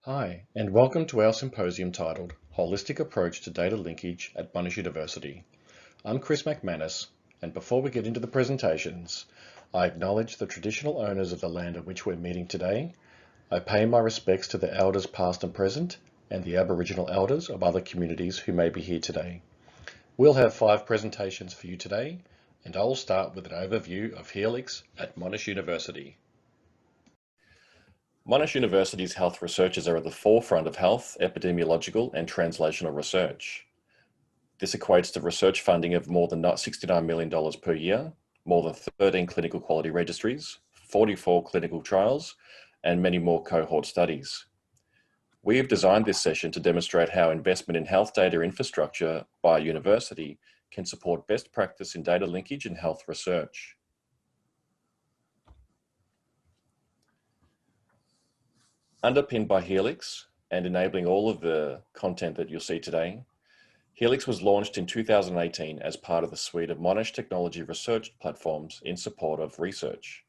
Hi, and welcome to our symposium titled Holistic Approach to Data Linkage at Monash University. I'm Chris McManus, and before we get into the presentations, I acknowledge the traditional owners of the land on which we're meeting today. I pay my respects to the elders past and present, and the Aboriginal elders of other communities who may be here today. We'll have 5 presentations for you today, and I'll start with an overview of Helix at Monash University. Monash University's health researchers are at the forefront of health, epidemiological and translational research. This equates to research funding of more than $69 million per year, more than 13 clinical quality registries, 44 clinical trials, and many more cohort studies. We have designed this session to demonstrate how investment in health data infrastructure by a university can support best practice in data linkage and health research. Underpinned by Helix and enabling all of the content that you'll see today, Helix was launched in 2018 as part of the suite of Monash technology research platforms in support of research.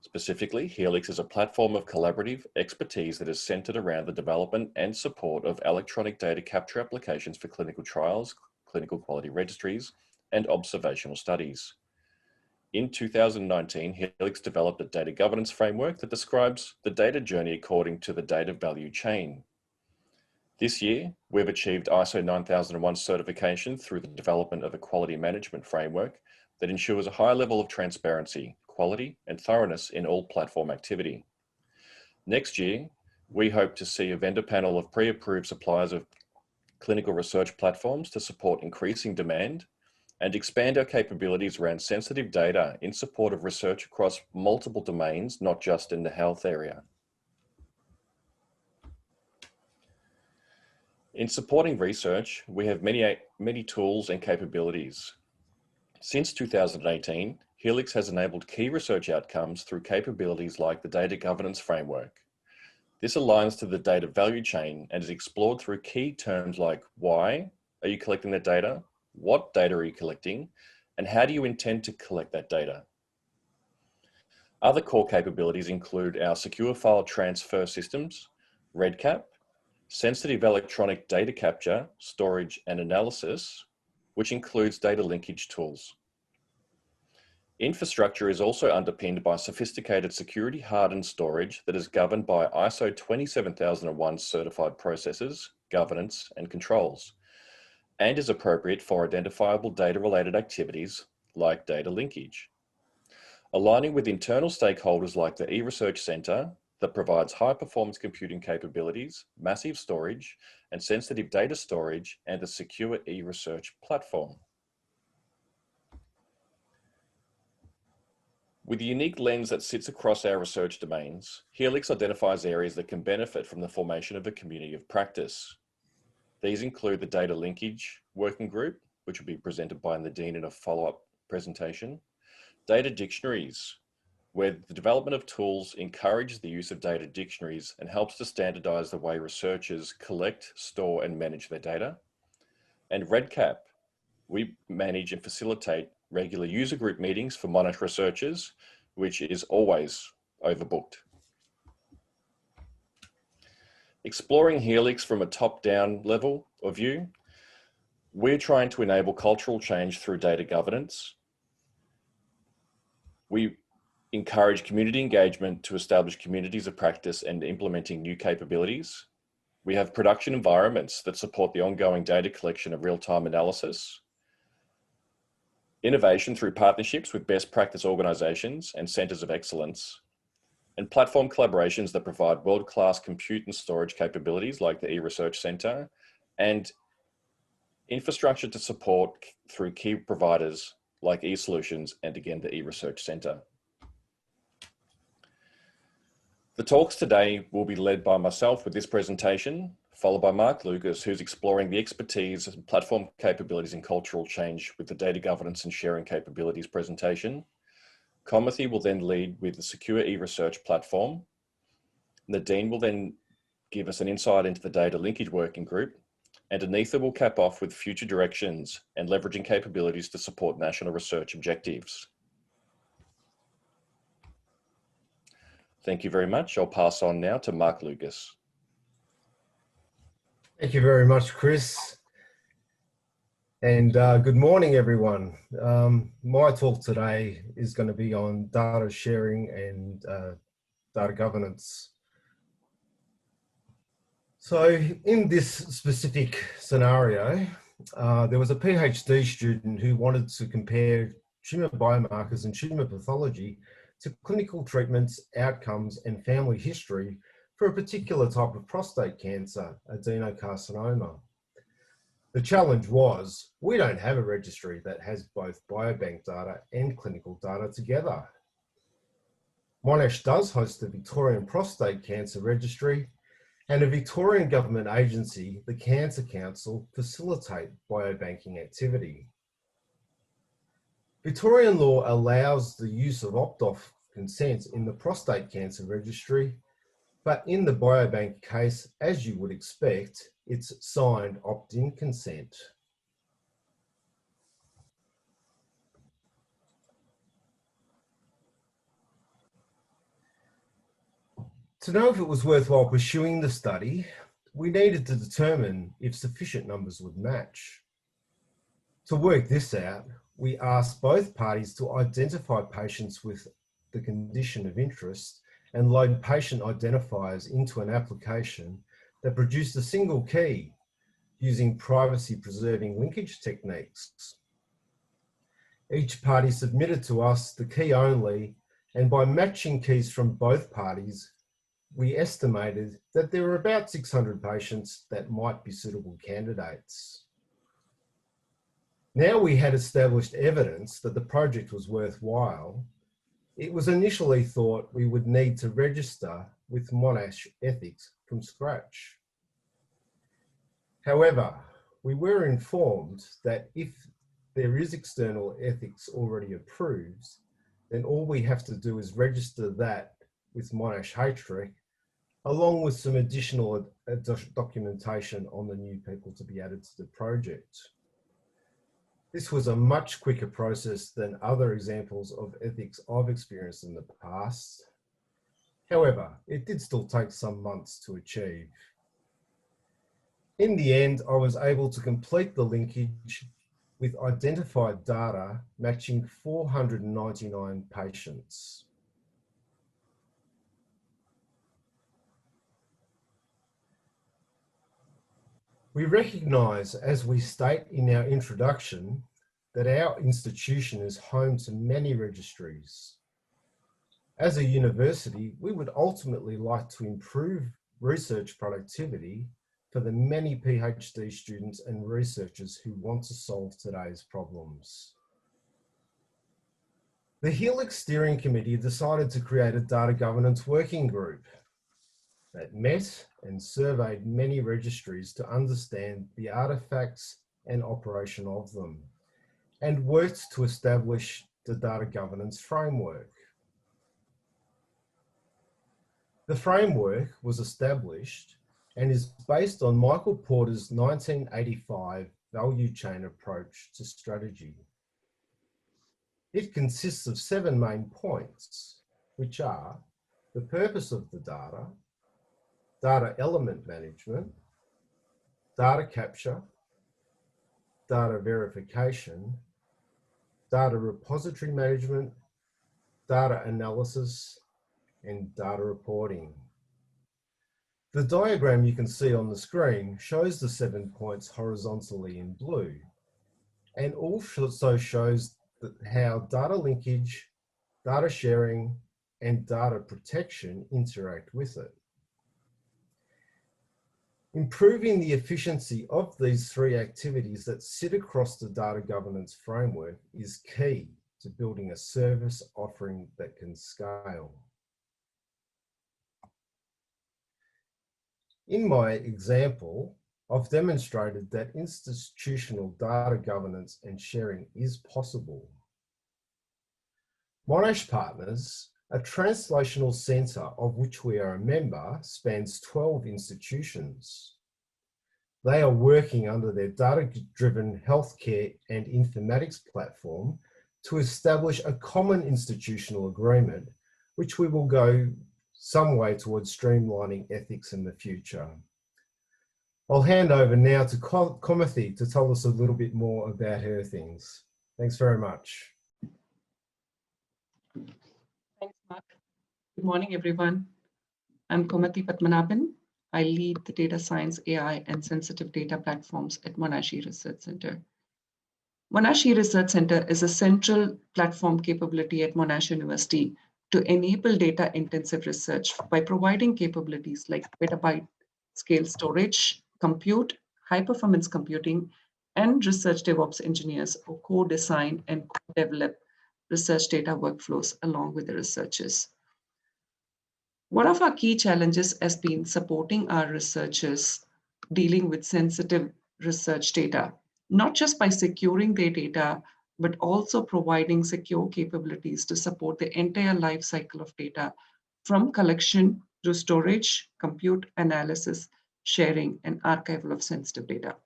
Specifically, Helix is a platform of collaborative expertise that is centered around the development and support of electronic data capture applications for clinical trials, clinical quality registries, and observational studies. In 2019, Helix developed a data governance framework that describes the data journey according to the data value chain. This year, we've achieved ISO 9001 certification through the development of a quality management framework that ensures a high level of transparency, quality, and thoroughness in all platform activity. Next year, we hope to see a vendor panel of pre-approved suppliers of clinical research platforms to support increasing demand and expand our capabilities around sensitive data in support of research across multiple domains, not just in the health area. In supporting research, we have many tools and capabilities. Since 2018, Helix has enabled key research outcomes through capabilities like the data governance framework. This aligns to the data value chain and is explored through key terms like why are you collecting that data? What data are you collecting? And how do you intend to collect that data? Other core capabilities include our secure file transfer systems, REDCap, sensitive electronic data capture, storage, and analysis, which includes data linkage tools. Infrastructure is also underpinned by sophisticated security hardened storage that is governed by ISO 27001 certified processes, governance, and controls, and is appropriate for identifiable data-related activities like data linkage. Aligning with internal stakeholders like the eResearch Centre that provides high-performance computing capabilities, massive storage, and sensitive data storage, and a secure eResearch platform. With the unique lens that sits across our research domains, Helix identifies areas that can benefit from the formation of a community of practice. These include the Data Linkage Working Group, which will be presented by Nadine in a follow-up presentation, data dictionaries, where the development of tools encourages the use of data dictionaries and helps to standardize the way researchers collect, store, and manage their data, and REDCap. We manage and facilitate regular user group meetings for Monash researchers, which is always overbooked. Exploring Helix from a top-down level of view, we're trying to enable cultural change through data governance. We encourage community engagement to establish communities of practice and implementing new capabilities. We have production environments that support the ongoing data collection of real-time analysis. Innovation through partnerships with best practice organizations and centers of excellence, and platform collaborations that provide world-class compute and storage capabilities like the eResearch Centre, and infrastructure to support through key providers like eSolutions and again the eResearch Centre. The talks today will be led by myself with this presentation, followed by Mark Lucas, who's exploring the expertise and platform capabilities in cultural change with the data governance and sharing capabilities presentation. Komathy will then lead with the secure eResearch platform. Nadine will then give us an insight into the data linkage working group, and Anitha will cap off with future directions and leveraging capabilities to support national research objectives. Thank you very much. I'll pass on now to Mark Lucas. Thank you very much, Chris. And good morning, everyone. My talk today is going to be on data sharing and data governance. So in this specific scenario, there was a PhD student who wanted to compare tumour biomarkers and tumour pathology to clinical treatments, outcomes, and family history for a particular type of prostate cancer, adenocarcinoma. The challenge was, we don't have a registry that has both biobank data and clinical data together. Monash does host the Victorian Prostate Cancer Registry, and a Victorian government agency, the Cancer Council, facilitate biobanking activity. Victorian law allows the use of opt-off consent in the Prostate Cancer Registry, but in the biobank case, as you would expect, it's signed opt-in consent. To know if it was worthwhile pursuing the study, we needed to determine if sufficient numbers would match. To work this out, we asked both parties to identify patients with the condition of interest and load patient identifiers into an application that produced a single key using privacy-preserving linkage techniques. Each party submitted to us the key only, and by matching keys from both parties, we estimated that there were about 600 patients that might be suitable candidates. Now we had established evidence that the project was worthwhile, it was initially thought we would need to register with Monash Ethics from scratch. However, we were informed that if there is external ethics already approved, then all we have to do is register that with Monash HREC, along with some additional documentation on the new people to be added to the project. This was a much quicker process than other examples of ethics I've experienced in the past. However, it did still take some months to achieve. In the end, I was able to complete the linkage with identified data matching 499 patients. We recognise, as we state in our introduction, that our institution is home to many registries. As a university, we would ultimately like to improve research productivity for the many PhD students and researchers who want to solve today's problems. The Helix Steering Committee decided to create a data governance working group that met and surveyed many registries to understand the artifacts and operation of them, and worked to establish the data governance framework. The framework was established and is based on Michael Porter's 1985 value chain approach to strategy. It consists of 7 main points, which are the purpose of the data, data element management, data capture, data verification, data repository management, data analysis, and data reporting. The diagram you can see on the screen shows the 7 points horizontally in blue, and also shows how data linkage, data sharing, and data protection interact with it. Improving the efficiency of these 3 activities that sit across the data governance framework is key to building a service offering that can scale. In my example, I've demonstrated that institutional data governance and sharing is possible. Monash Partners, a translational centre of which we are a member, spans 12 institutions. They are working under their data-driven healthcare and informatics platform to establish a common institutional agreement, which we will go some way towards streamlining ethics in the future. I'll hand over now to Komathy to tell us a little bit more about her things. Thanks very much. Thanks, Mark. Good morning, everyone. I'm Komathi Padmanabhan. I lead the data science, AI, and sensitive data platforms at Monash Research Center. Monash Research Center is a central platform capability at Monash University to enable data-intensive research by providing capabilities like petabyte scale storage, compute, high-performance computing, and research DevOps engineers who co-design and co-develop research data workflows along with the researchers. One of our key challenges has been supporting our researchers dealing with sensitive research data, not just by securing their data, but also providing secure capabilities to support the entire life cycle of data from collection to storage, compute, analysis, sharing, and archival of sensitive data.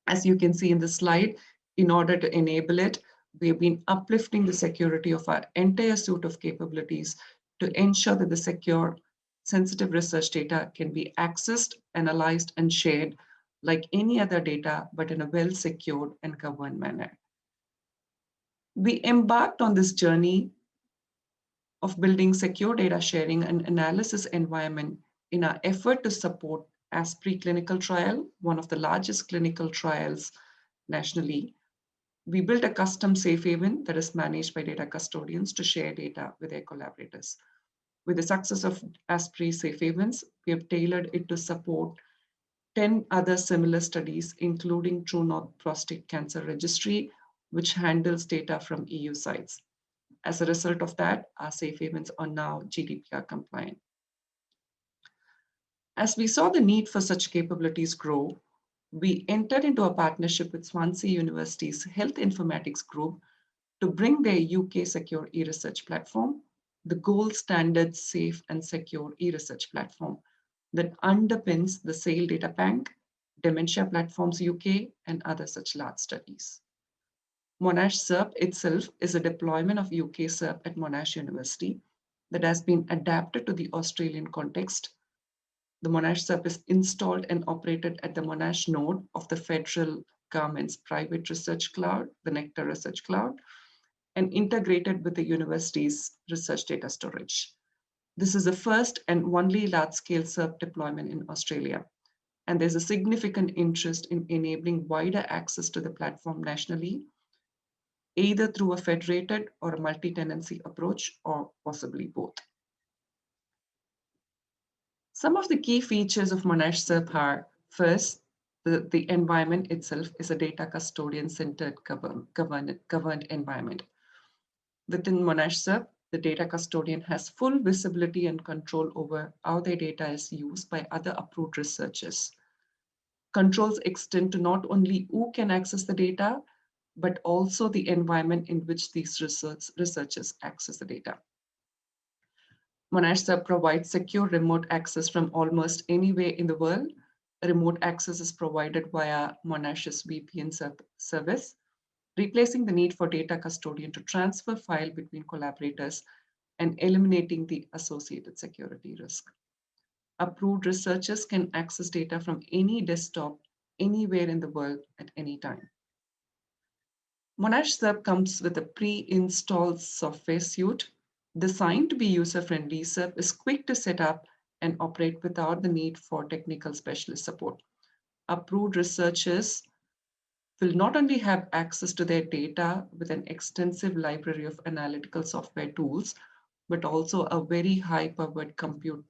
As you can see in the slide, in order to enable it, we have been uplifting the security of our entire suite of capabilities to ensure that the secure, sensitive research data can be accessed, analyzed, and shared like any other data, but in a well-secured and governed manner. We embarked on this journey of building secure data sharing and analysis environment in our effort to support ASPRE clinical trial, one of the largest clinical trials nationally. We built a custom safe haven that is managed by data custodians to share data with their collaborators. With the success of ASPRE safe havens, we have tailored it to support 10 other similar studies, including True North Prostate Cancer Registry, which handles data from EU sites. As a result of that, our safe havens are now GDPR compliant. As we saw the need for such capabilities grow, we entered into a partnership with Swansea University's Health Informatics Group to bring their UK secure e-research platform, the gold standard safe and secure e-research platform that underpins the SAIL Data Bank, Dementia Platforms UK, and other such large studies. Monash SERP itself is a deployment of UK SERP at Monash University that has been adapted to the Australian context. The Monash SERP is installed and operated at the Monash node of the federal government's private research cloud, the Nectar Research Cloud, and integrated with the university's research data storage. This is the first and only large-scale SERP deployment in Australia, and there's a significant interest in enabling wider access to the platform nationally, either through a federated or a multi-tenancy approach, or possibly both. Some of the key features of Monash SERP are, first, the environment itself is a data custodian-centered governed environment. Within Monash SERP, the data custodian has full visibility and control over how their data is used by other approved researchers. Controls extend to not only who can access the data, but also the environment in which these researchers access the data. Monash SERP provides secure remote access from almost anywhere in the world. Remote access is provided via Monash's VPN service, replacing the need for data custodian to transfer file between collaborators and eliminating the associated security risk. Approved researchers can access data from any desktop, anywhere in the world at any time. Monash SERP comes with a pre-installed software suite designed to be user-friendly. SERP is quick to set up and operate without the need for technical specialist support. Approved researchers will not only have access to their data with an extensive library of analytical software tools, but also a very high-powered compute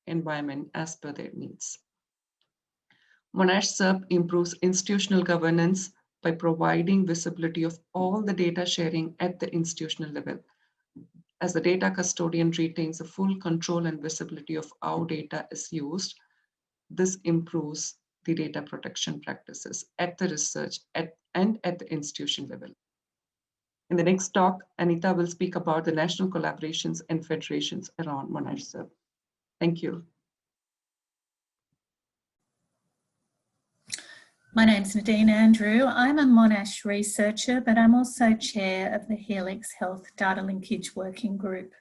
environment as per their needs. Monash SERP improves institutional governance by providing visibility of all the data sharing at the institutional level. As the data custodian retains a full control and visibility of how data is used, this improves the data protection practices at the research and at the institution level. In the next talk, Anitha will speak about the national collaborations and federations around Monash SERP. Thank you. My name's Nadine Andrew. I'm a Monash researcher, but I'm also chair of the Helix Health Data Linkage Working Group.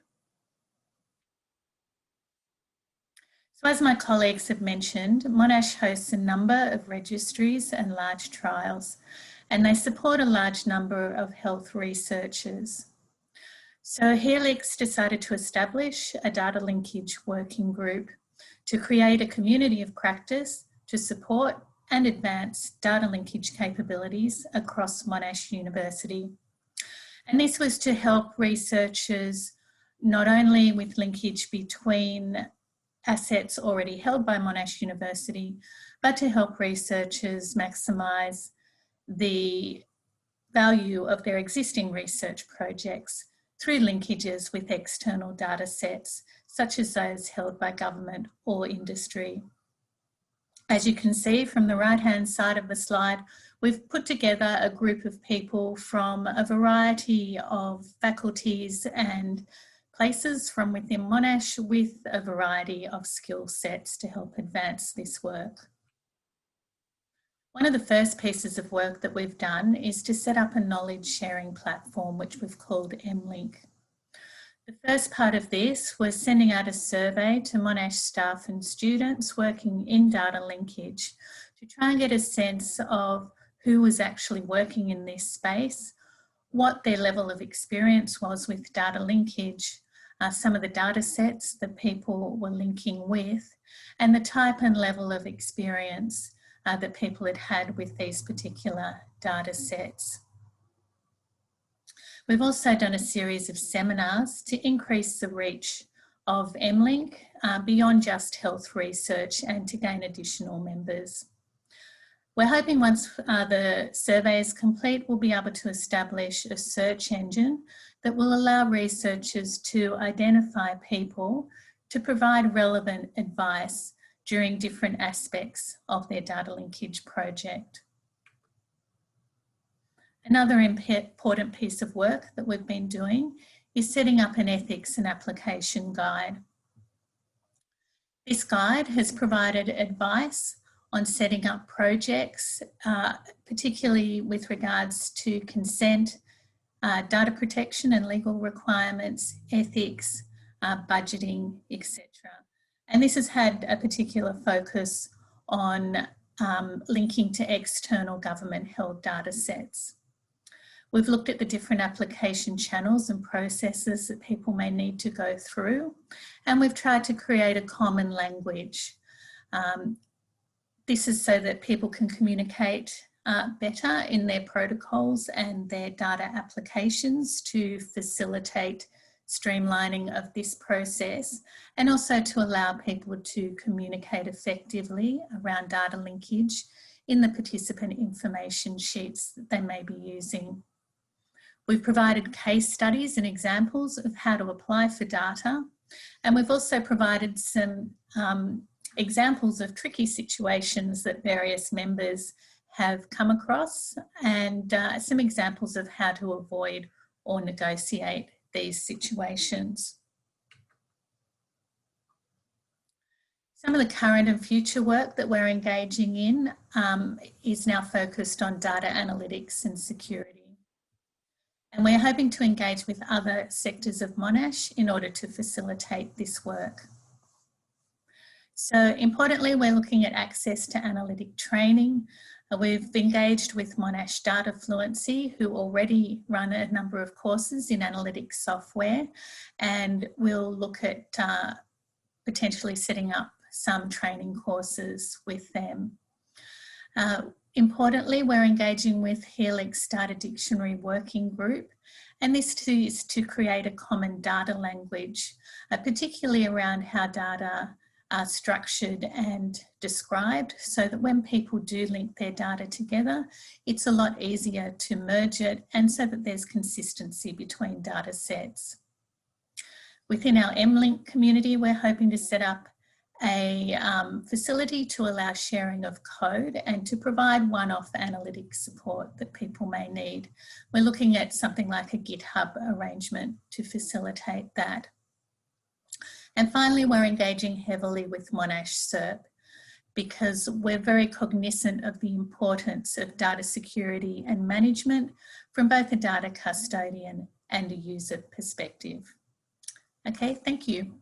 So as my colleagues have mentioned, Monash hosts a number of registries and large trials, and they support a large number of health researchers. So Helix decided to establish a data linkage working group to create a community of practice to support and advance data linkage capabilities across Monash University. And this was to help researchers not only with linkage between assets already held by Monash University, but to help researchers maximise the value of their existing research projects through linkages with external data sets, such as those held by government or industry. As you can see from the right-hand side of the slide, we've put together a group of people from a variety of faculties and places from within Monash with a variety of skill sets to help advance this work. One of the first pieces of work that we've done is to set up a knowledge sharing platform, which we've called Mlink. The first part of this was sending out a survey to Monash staff and students working in data linkage to try and get a sense of who was actually working in this space, what their level of experience was with data linkage, some of the data sets that people were linking with, and the type and level of experience that people had had with these particular data sets. We've also done a series of seminars to increase the reach of Mlink beyond just health research and to gain additional members. We're hoping once the survey is complete, we'll be able to establish a search engine that will allow researchers to identify people to provide relevant advice during different aspects of their data linkage project. Another important piece of work that we've been doing is setting up an ethics and application guide. This guide has provided advice on setting up projects, particularly with regards to consent, data protection and legal requirements, ethics, budgeting, etc. And this has had a particular focus on linking to external government-held data sets. We've looked at the different application channels and processes that people may need to go through, and we've tried to create a common language. This is so that people can communicate better in their protocols and their data applications to facilitate streamlining of this process, and also to allow people to communicate effectively around data linkage in the participant information sheets that they may be using. We've provided case studies and examples of how to apply for data, and we've also provided some examples of tricky situations that various members have come across, and some examples of how to avoid or negotiate these situations. Some of the current and future work that we're engaging in is now focused on data analytics and security. And we're hoping to engage with other sectors of Monash in order to facilitate this work. So importantly, we're looking at access to analytic training. We've engaged with Monash Data Fluency, who already run a number of courses in analytics software, and we'll look at potentially setting up some training courses with them. Importantly, we're engaging with Helix Data Dictionary Working Group, and this is to create a common data language, particularly around how data are structured and described, so that when people do link their data together, it's a lot easier to merge it, and so that there's consistency between data sets. Within our Mlink community, we're hoping to set up a facility to allow sharing of code and to provide one-off analytic support that people may need. We're looking at something like a GitHub arrangement to facilitate that. And finally, we're engaging heavily with Monash SERP, because we're very cognizant of the importance of data security and management from both a data custodian and a user perspective. Okay, thank you.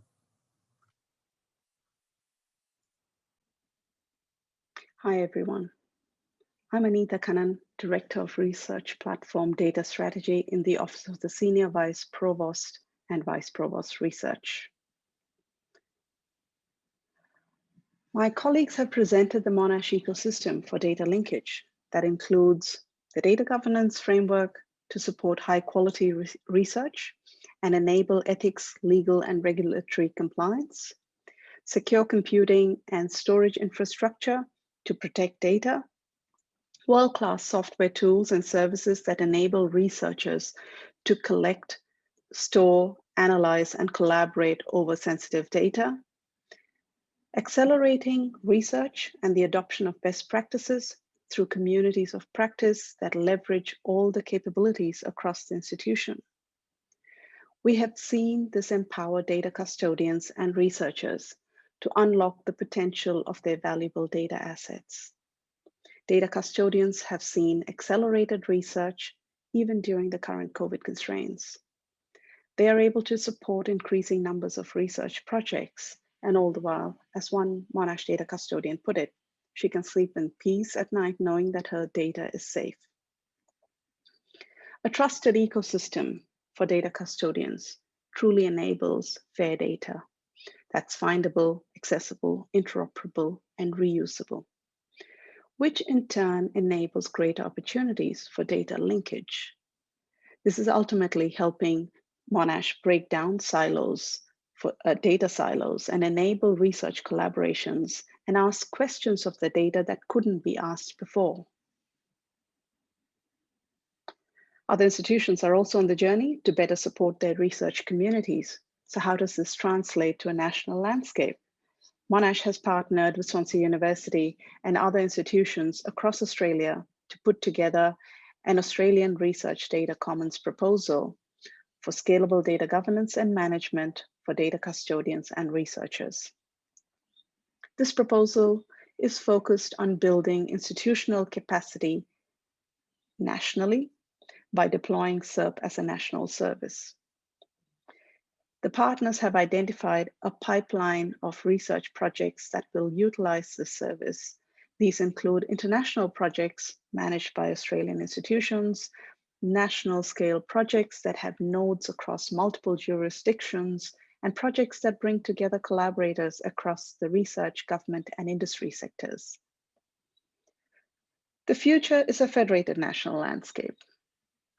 Hi, everyone. I'm Anitha, Director of Research Platform Data Strategy in the Office of the Senior Vice Provost and Vice Provost Research. My colleagues have presented the Monash ecosystem for data linkage that includes the data governance framework to support high quality research and enable ethics, legal and regulatory compliance, secure computing and storage infrastructure to protect data, world-class software tools and services that enable researchers to collect, store, analyze, and collaborate over sensitive data, accelerating research and the adoption of best practices through communities of practice that leverage all the capabilities across the institution. We have seen this empower data custodians and researchers to unlock the potential of their valuable data assets. Data custodians have seen accelerated research even during the current COVID constraints. They are able to support increasing numbers of research projects, and all the while, as one Monash data custodian put it, she can sleep in peace at night knowing that her data is safe. A trusted ecosystem for data custodians truly enables fair data that's findable, accessible, interoperable, and reusable, which in turn enables greater opportunities for data linkage. This is ultimately helping Monash break down silos, for data silos, and enable research collaborations and ask questions of the data that couldn't be asked before. Other institutions are also on the journey to better support their research communities. So how does this translate to a national landscape? Monash has partnered with Swansea University and other institutions across Australia to put together an Australian Research Data Commons proposal for scalable data governance and management for data custodians and researchers. This proposal is focused on building institutional capacity nationally by deploying SERP as a national service. The partners have identified a pipeline of research projects that will utilize this service. These include international projects managed by Australian institutions, national scale projects that have nodes across multiple jurisdictions, and projects that bring together collaborators across the research, government, and industry sectors. The future is a federated national landscape.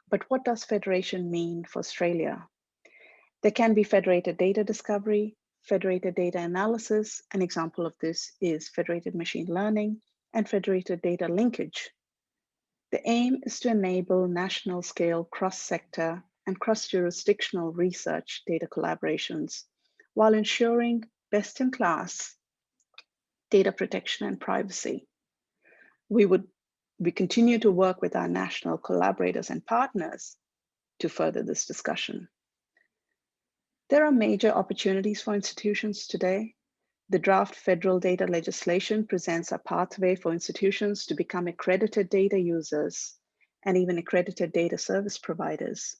But what does federation mean for Australia? There can be federated data discovery, federated data analysis. An example of this is federated machine learning and federated data linkage. The aim is to enable national scale cross-sector and cross-jurisdictional research data collaborations while ensuring best-in-class data protection and privacy. We continue to work with our national collaborators and partners to further this discussion. There are major opportunities for institutions today. The draft federal data legislation presents a pathway for institutions to become accredited data users and even accredited data service providers.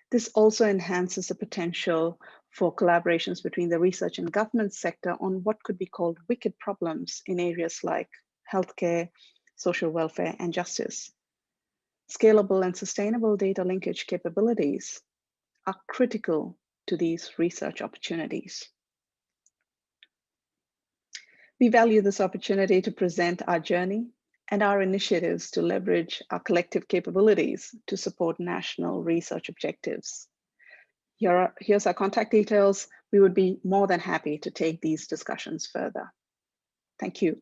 This also enhances the potential for collaborations between the research and government sector on what could be called wicked problems in areas like healthcare, social welfare, and justice. Scalable and sustainable data linkage capabilities are critical to these research opportunities. We value this opportunity to present our journey and our initiatives to leverage our collective capabilities to support national research objectives. Here's our contact details. We would be more than happy to take these discussions further. Thank you.